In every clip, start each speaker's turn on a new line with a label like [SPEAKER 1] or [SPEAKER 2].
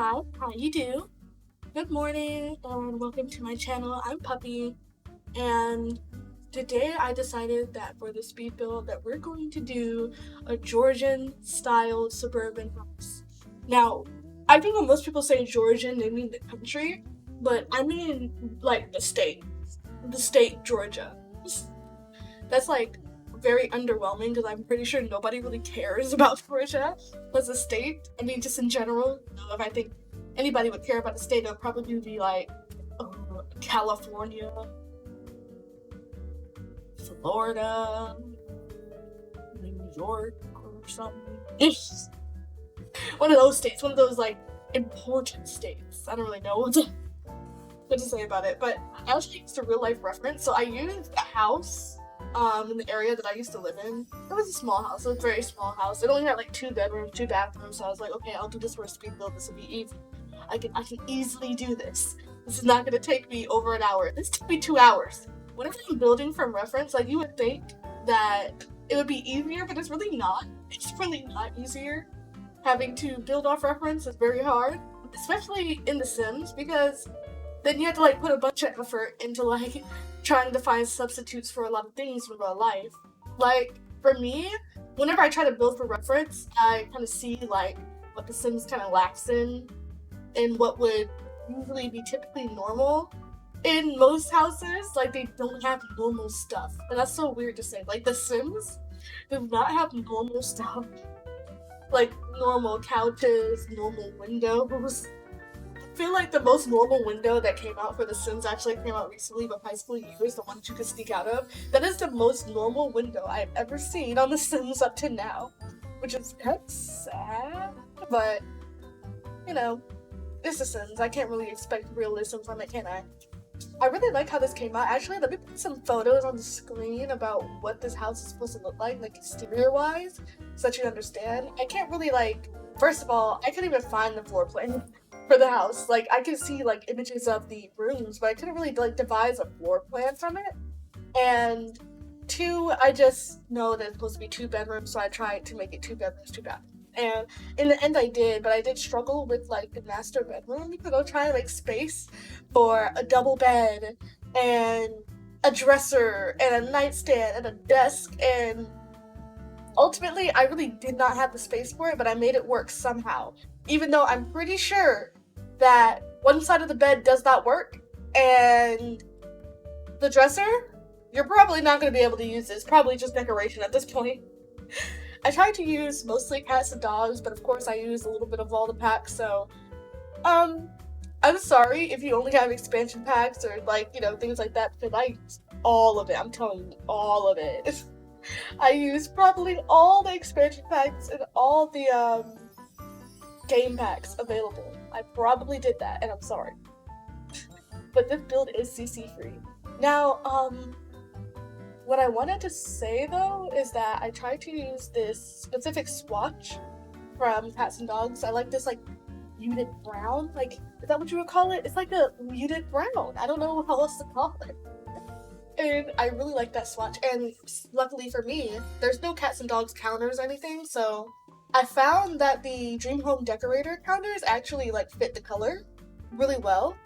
[SPEAKER 1] Hi, how you do? Good morning and welcome to my channel. I'm Puppy, and today I decided that for the speed build that we're going to do a Georgian style suburban house. Now, I think when most people say Georgian, they mean the country, but I mean like the state Georgia. That's like very underwhelming because I'm pretty sure nobody really cares about Georgia as a state. I mean, just in general, if I think anybody would care about the state, it would probably be like California, Florida, New York, or something. One of those states, one of those like important states. I don't really know what to say about it, but I actually used a real life reference. So I used a house in the area that I used to live in. It was a small house, it was a very small house. It only had like 2 bedrooms, 2 bathrooms, so I was like, okay, I'll do this for a speed build. This will be easy. I can easily do this. This is not gonna take me over an hour. This took me 2 hours. Whenever I'm building from reference, like you would think that it would be easier, but it's really not. It's really not easier. Having to build off reference is very hard, especially in The Sims, because then you have to like put a bunch of effort into like trying to find substitutes for a lot of things in real life. Like for me, whenever I try to build for reference, I kind of see like what The Sims kind of lacks in and what would usually be typically normal in most houses. Like they don't have normal stuff, and that's so weird to say. Like The Sims does not have normal stuff, like normal couches, normal windows. I feel like the most normal window that came out for The Sims actually came out recently, but High School Years, the one that you could sneak out of. That is the most normal window I've ever seen on The Sims up to now, which is kind of sad, but you know, it's The Sims. I can't really expect realism from it, can I? I really like how this came out. Actually, let me put some photos on the screen about what this house is supposed to look like exterior-wise, so that you understand. I can't really first of all, I couldn't even find the floor plan for the house. Like, I could see images of the rooms, but I couldn't really devise a floor plan from it. And 2, I just know that it's supposed to be 2 bedrooms, so I tried to make it 2 bedrooms, 2 bathrooms. And in the end I did, but I did struggle with the master bedroom because I was trying to make space for a double bed and a dresser and a nightstand and a desk, and ultimately I really did not have the space for it, but I made it work somehow. Even though I'm pretty sure that one side of the bed does not work, and the dresser, you're probably not going to be able to use this. Probably just decoration at this point. I tried to use mostly cats and dogs, but of course I used a little bit of all the packs, so I'm sorry if you only have expansion packs or things like that, because I used all of it. I'm telling you, all of it. I used probably all the expansion packs and all the game packs available. I probably did that, and I'm sorry. But this build is CC free. Now, what I wanted to say though is that I tried to use this specific swatch from Cats and Dogs. I like this muted brown. Is that what you would call it? It's like a muted brown. I don't know how else to call it. And I really like that swatch. And luckily for me, there's no Cats and Dogs counters or anything, so I found that the Dream Home Decorator counters actually fit the color really well.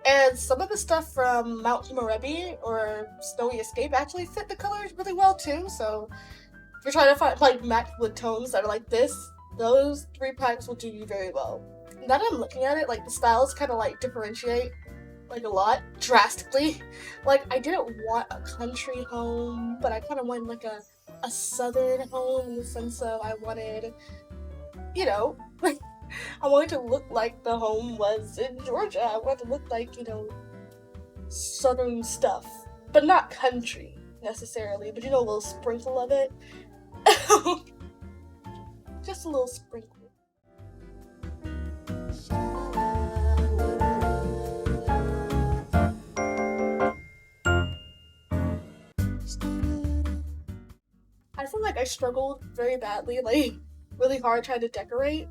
[SPEAKER 1] And some of the stuff from Mount Himarebi or Snowy Escape actually fit the colors really well too, so if you're trying to find matte wood tones that are like this, those 3 packs will do you very well. Now that I'm looking at it, the styles kind of differentiate a lot, drastically. I didn't want a country home, but I kind of wanted a southern home in the sense of I wanted, I wanted to look like the home was in Georgia. I wanted to look like, southern stuff, but not country necessarily, but a little sprinkle of it. Just a little sprinkle. I feel like I struggled very badly, really hard trying to decorate.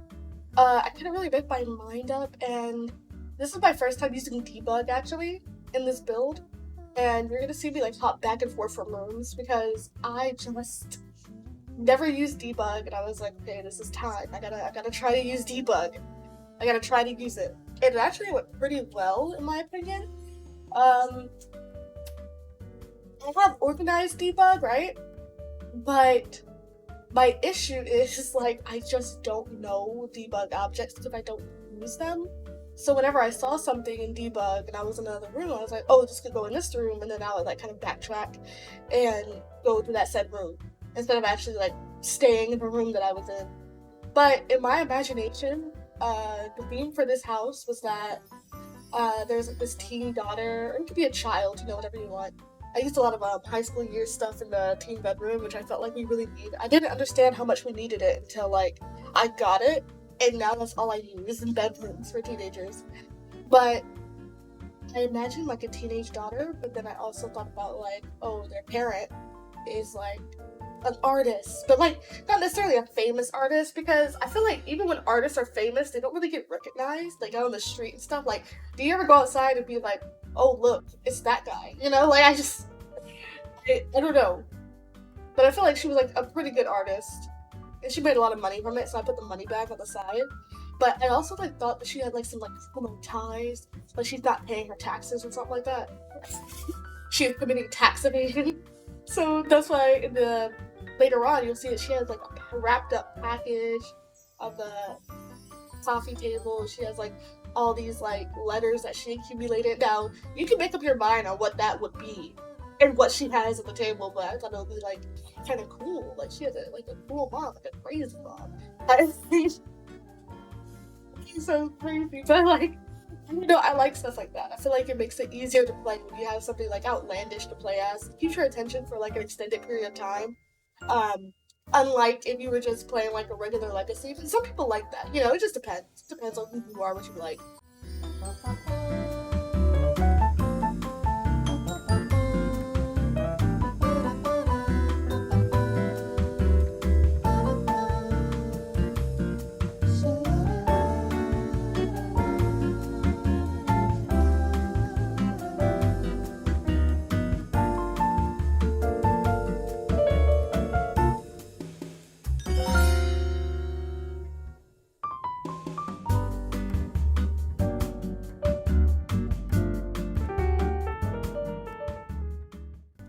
[SPEAKER 1] I couldn't really make my mind up, and this is my first time using debug actually in this build, and you're gonna see me hop back and forth from rooms because I just never used debug, and I was like, okay, this is time. I gotta try to use debug. I gotta try to use it. It actually went pretty well, in my opinion. I have organized debug, right? But my issue is, like, I just don't know debug objects because I don't use them. So whenever I saw something in debug and I was in another room, I was like, oh, this could go in this room, and then I would, like, kind of backtrack and go to that said room instead of actually, like, staying in the room that I was in. But in my imagination, the theme for this house was that there's, like, this teen daughter, or it could be a child, you know, whatever you want. I used a lot of high school year stuff in the teen bedroom, which I felt like we really needed. I didn't understand how much we needed it until, like, I got it, and now that's all I use in bedrooms for teenagers. But I imagined, like, a teenage daughter, but then I also thought about, like, oh, their parent is, like, an artist, but, like, not necessarily a famous artist, because I feel like even when artists are famous, they don't really get recognized, like, out on the street and stuff. Like, do you ever go outside and be like, oh, look, it's that guy, you know? Like, I don't know. But I feel like she was, like, a pretty good artist, and she made a lot of money from it, so I put the money back on the side. But I also, like, thought that she had, like, some, like, criminal ties, like she's not paying her taxes or something like that. She is committing tax evasion. So that's why in the later on you'll see that she has, like, a wrapped up package of the coffee table. She has, like, all these, like, letters that she accumulated. Now, you can make up your mind on what that would be and what she has at the table, but I thought it would be, like, kind of cool. Like, she has a cool mom, like a crazy mom. She's so crazy, but, like, you know, I like stuff like that. I feel like it makes it easier to play when you have something, like, outlandish to play as. It keeps your attention for, like, an extended period of time. Unlike if you were just playing, like, a regular Legacy. But some people like that. You know, it just depends. It depends on who you are, what you like.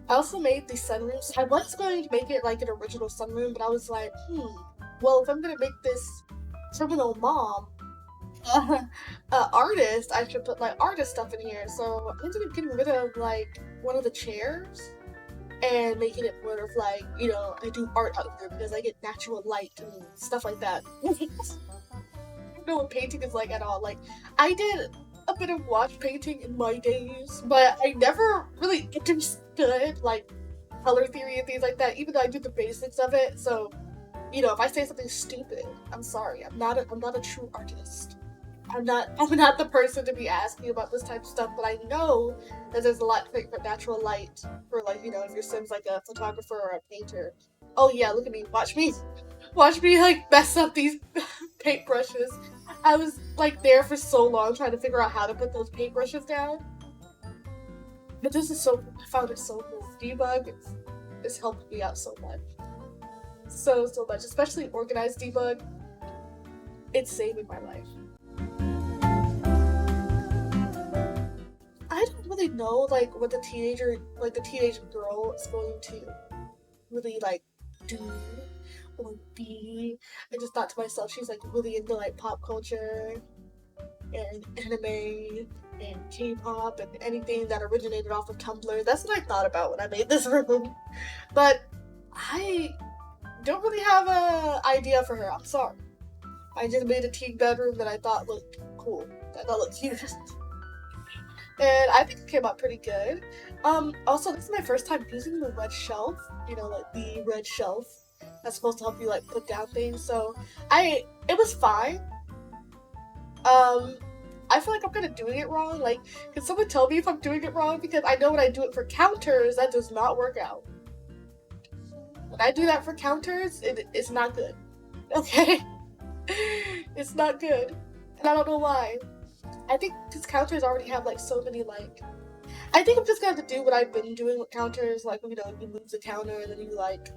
[SPEAKER 1] I also made the sunrooms. I was going to make it like an original sunroom, but I was like, well, if I'm gonna make this criminal mom artist, I should put, like, artist stuff in here. So I ended up getting rid of, like, one of the chairs and making it more of, like, you know, I do art out here because I get natural light and stuff like that. I don't know what painting is like at all. Like, I did a bit of wash painting in my days, but I never really understood, like, color theory and things like that, even though I do the basics of it. So, you know, if I say something stupid, I'm sorry. I'm not a true artist. I'm not the person to be asking about this type of stuff, but I know that there's a lot to think for natural light for, like, you know, if your sim's like a photographer or a painter. Oh yeah, look at me. Watch me, like, mess up these paintbrushes. I was, like, there for so long trying to figure out how to put those paintbrushes down. But this is so, I found it so cool. Debug is helped me out so much. So much. Especially organized debug. It's saving my life. I don't really know, like, what the teenage girl is going to really, like, do or be. I just thought to myself, she's, like, really into, like, pop culture and anime and K-pop and anything that originated off of Tumblr. That's what I thought about when I made this room. But I don't really have an idea for her. I'm sorry. I just made a teen bedroom that I thought looked cool. That I thought looked cute. And I think it came out pretty good. Also, this is my first time using the red shelf. You know, like, the red shelf that's supposed to help you, like, put down things. So it was fine. I feel like I'm kind of doing it wrong. Like, can someone tell me if I'm doing it wrong? Because I know when I do it for counters, that does not work out. When I do that for counters, it's not good. Okay? It's not good. And I don't know why. I think because counters already have, like, so many, like... I think I'm just gonna have to do what I've been doing with counters. Like, you know, you lose a counter and then you, like,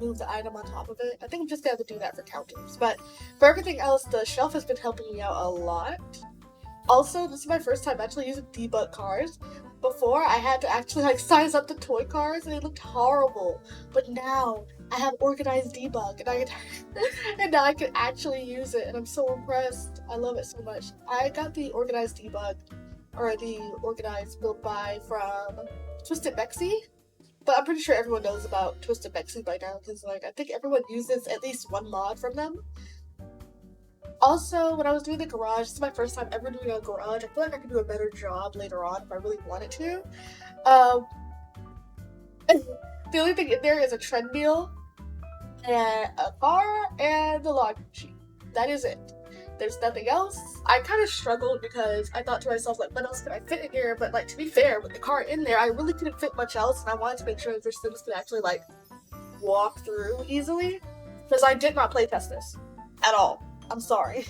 [SPEAKER 1] move the item on top of it. I think I'm just gonna have to do that for counters. But for everything else, the shelf has been helping me out a lot. Also, this is my first time actually using debug cars. Before, I had to actually like size up the toy cars and it looked horrible. But now I have organized debug and and now I can actually use it, and I'm so impressed. I love it so much. I got the organized debug, or the organized build by from Twisted Bexy. But I'm pretty sure everyone knows about Twisted Bexy by now, because like I think everyone uses at least one mod from them. Also, when I was doing the garage, this is my first time ever doing a garage. I feel like I could do a better job later on if I really wanted to. The only thing in there is a treadmill, and a car, and the laundry machine. That is it. There's nothing else. I kind of struggled because I thought to myself, like, what else could I fit in here? But like, to be fair, with the car in there, I really couldn't fit much else, and I wanted to make sure that their Sims could actually like walk through easily, because I did not play test this at all. I'm sorry.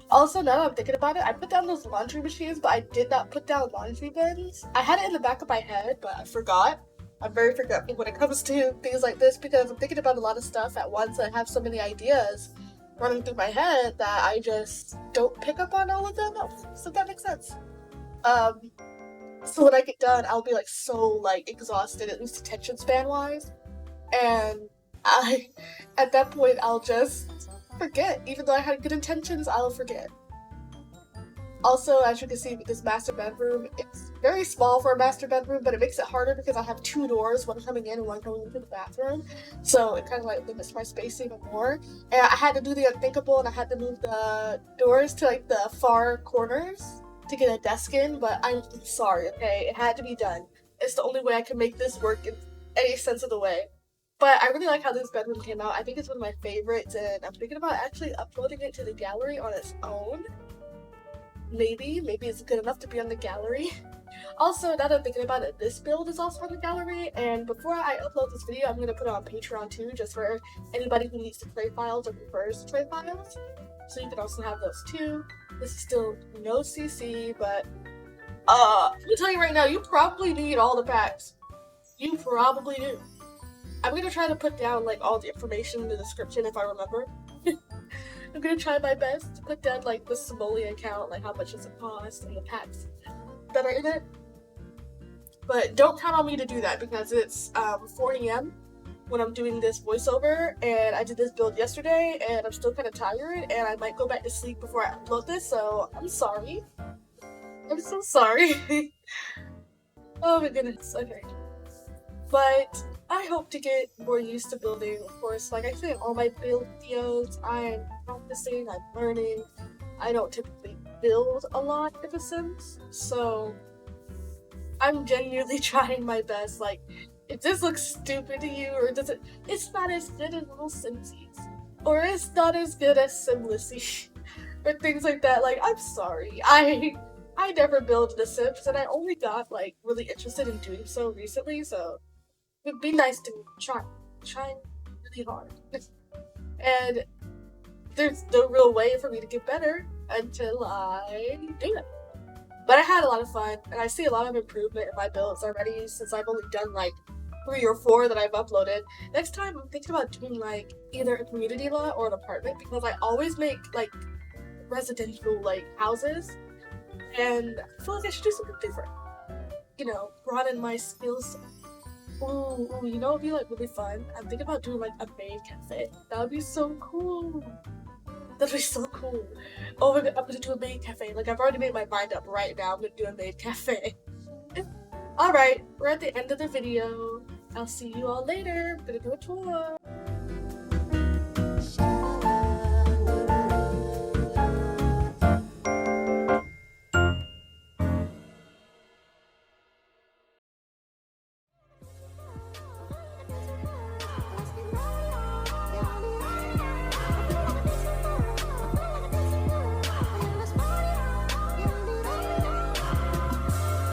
[SPEAKER 1] Also, now that I'm thinking about it, I put down those laundry machines, but I did not put down laundry bins. I had it in the back of my head, but I forgot. I'm very forgetful when it comes to things like this, because I'm thinking about a lot of stuff at once and I have so many ideas running through my head that I just don't pick up on all of them. So that makes sense. So when I get done, I'll be like so like exhausted, at least attention span wise, and at that point I'll just forget. Even though I had good intentions, I'll forget. Also, as you can see with this master bedroom, it's very small for a master bedroom, but it makes it harder because I have two doors, one coming in and one coming into the bathroom. So it kind of like limits my space even more. And I had to do the unthinkable, and I had to move the doors to like the far corners to get a desk in, but I'm sorry, okay? It had to be done. It's the only way I can make this work in any sense of the way. But I really like how this bedroom came out. I think it's one of my favorites, and I'm thinking about actually uploading it to the gallery on its own. Maybe it's good enough to be on the gallery. Also, now that I'm thinking about it, this build is also on the gallery, and before I upload this video, I'm going to put it on Patreon too, just for anybody who needs to tray files or prefers tray files. So you can also have those too. This is still no CC, but let me tell you right now, you probably need all the packs. You probably do. I'm going to try to put down like all the information in the description if I remember. I'm gonna try my best to put down like the Somalia account, like how much does it cost, and the packs that are in it. But don't count on me to do that because it's 4 AM when I'm doing this voiceover, and I did this build yesterday, and I'm still kind of tired, and I might go back to sleep before I upload this, so I'm sorry. I'm so sorry. Oh my goodness, okay. But I hope to get more used to building. Of course, like I said, all my build videos, I'm practicing, I'm learning. I don't typically build a lot in The Sims, so I'm genuinely trying my best. Like, if this looks stupid to you, or does it, it's not as good as Little Simsies, or it's not as good as Simlessy, or things like that. Like, I'm sorry. I never built The Sims, and I only got like really interested in doing so recently, so it'd be nice to try really hard. And there's no real way for me to get better until I do it. But I had a lot of fun, and I see a lot of improvement in my builds already since I've only done like 3 or 4 that I've uploaded. Next time I'm thinking about doing like either a community lot or an apartment, because I always make like residential like houses, and I feel like I should do something different. You know, broaden my skills. Ooh, you know what would be like really fun? I'm thinking about doing like a maid cafe. That would be so cool. That'd be so cool. Oh my god, I'm gonna do a maid cafe. Like, I've already made my mind up right now. I'm gonna do a maid cafe. Alright, we're at the end of the video. I'll see you all later. I'm gonna do a tour.